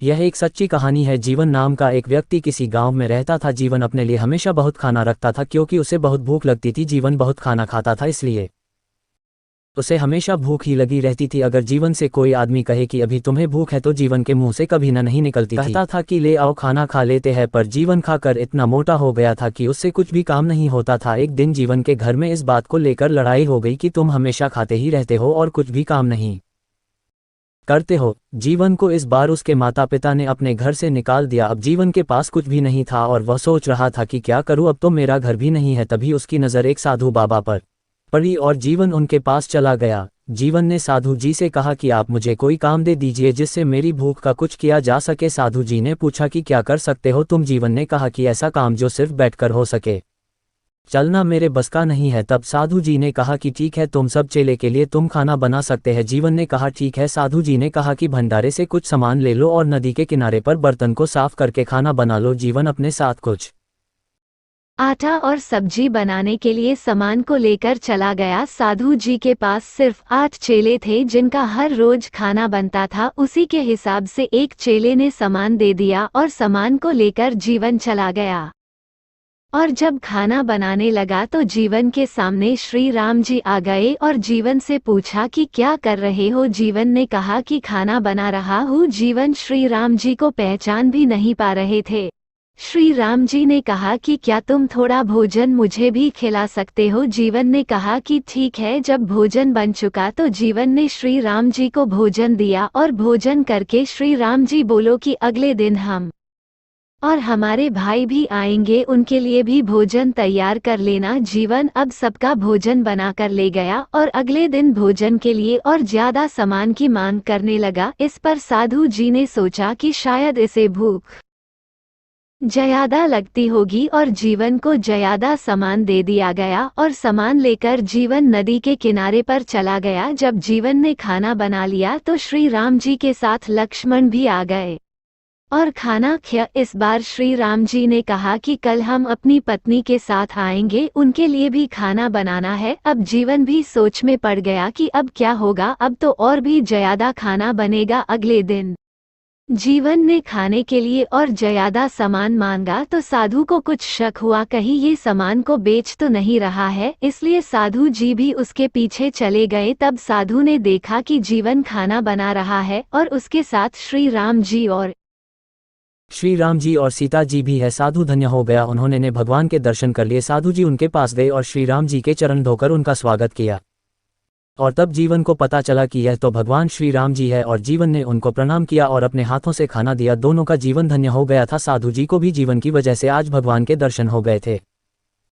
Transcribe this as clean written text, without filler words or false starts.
यह एक सच्ची कहानी है। जीवन नाम का एक व्यक्ति किसी गांव में रहता था। जीवन अपने लिए हमेशा बहुत खाना रखता था क्योंकि उसे बहुत भूख लगती थी। जीवन बहुत खाना खाता था, इसलिए उसे हमेशा भूख ही लगी रहती थी। अगर जीवन से कोई आदमी कहे कि अभी तुम्हें भूख है तो जीवन के मुंह से कभी नहीं निकलती थी। कहता था कि ले आओ खाना खा लेते हैं, पर जीवन खाकर इतना मोटा हो गया था कि उससे कुछ भी काम नहीं होता था। एक दिन जीवन के घर में इस बात को लेकर लड़ाई हो गई कि तुम हमेशा खाते ही रहते हो और कुछ भी काम नहीं करते हो। जीवन को इस बार उसके माता पिता ने अपने घर से निकाल दिया। अब जीवन के पास कुछ भी नहीं था और वह सोच रहा था कि क्या करूं, अब तो मेरा घर भी नहीं है। तभी उसकी नज़र एक साधु बाबा पर पड़ी और जीवन उनके पास चला गया। जीवन ने साधु जी से कहा कि आप मुझे कोई काम दे दीजिए जिससे मेरी भूख का कुछ किया जा सके। साधु जी ने पूछा कि क्या कर सकते हो तुम। जीवन ने कहा कि ऐसा काम जो सिर्फ बैठकर हो सके, चलना मेरे बस का नहीं है। तब साधु जी ने कहा कि ठीक है, तुम सब चेले के लिए तुम खाना बना सकते हैं। जीवन ने कहा ठीक है। साधु जी ने कहा कि भंडारे से कुछ सामान ले लो और नदी के किनारे पर बर्तन को साफ करके खाना बना लो। जीवन अपने साथ कुछ आटा और सब्जी बनाने के लिए सामान को लेकर चला गया। साधु जी के पास सिर्फ 8 चेले थे जिनका हर रोज खाना बनता था। उसी के हिसाब से एक चेले ने सामान दे दिया और सामान को लेकर जीवन चला गया। और जब खाना बनाने लगा तो जीवन के सामने श्री राम जी आ गए और जीवन से पूछा कि क्या कर रहे हो। जीवन ने कहा कि खाना बना रहा हूँ। जीवन श्री राम जी को पहचान भी नहीं पा रहे थे। श्री राम जी ने कहा कि क्या तुम थोड़ा भोजन मुझे भी खिला सकते हो। जीवन ने कहा कि ठीक है। जब भोजन बन चुका तो जीवन ने श्री राम जी को भोजन दिया और भोजन करके श्री राम जी बोलो कि अगले दिन हम और हमारे भाई भी आएंगे, उनके लिए भी भोजन तैयार कर लेना। जीवन अब सबका भोजन बनाकर ले गया और अगले दिन भोजन के लिए और ज्यादा सामान की मांग करने लगा। इस पर साधु जी ने सोचा कि शायद इसे भूख ज्यादा लगती होगी और जीवन को ज्यादा सामान दे दिया गया और सामान लेकर जीवन नदी के किनारे पर चला गया। जब जीवन ने खाना बना लिया तो श्री राम जी के साथ लक्ष्मण भी आ गए और खाना खाया। इस बार श्री राम जी ने कहा कि कल हम अपनी पत्नी के साथ आएंगे, उनके लिए भी खाना बनाना है। अब जीवन भी सोच में पड़ गया कि अब क्या होगा, अब तो और भी ज्यादा खाना बनेगा। अगले दिन जीवन ने खाने के लिए और ज्यादा सामान मांगा तो साधु को कुछ शक हुआ, कहीं ये सामान को बेच तो नहीं रहा है। इसलिए साधु जी भी उसके पीछे चले गए। तब साधु ने देखा कि जीवन खाना बना रहा है और उसके साथ श्री राम जी और सीता जी भी है। साधु धन्य हो गया, उन्होंने भगवान के दर्शन कर लिए। साधु जी उनके पास गए और श्री राम जी के चरण धोकर उनका स्वागत किया। और तब जीवन को पता चला कि यह तो भगवान श्री राम जी है और जीवन ने उनको प्रणाम किया और अपने हाथों से खाना दिया। दोनों का जीवन धन्य हो गया था। साधु जी को भी जीवन की वजह से आज भगवान के दर्शन हो गए थे।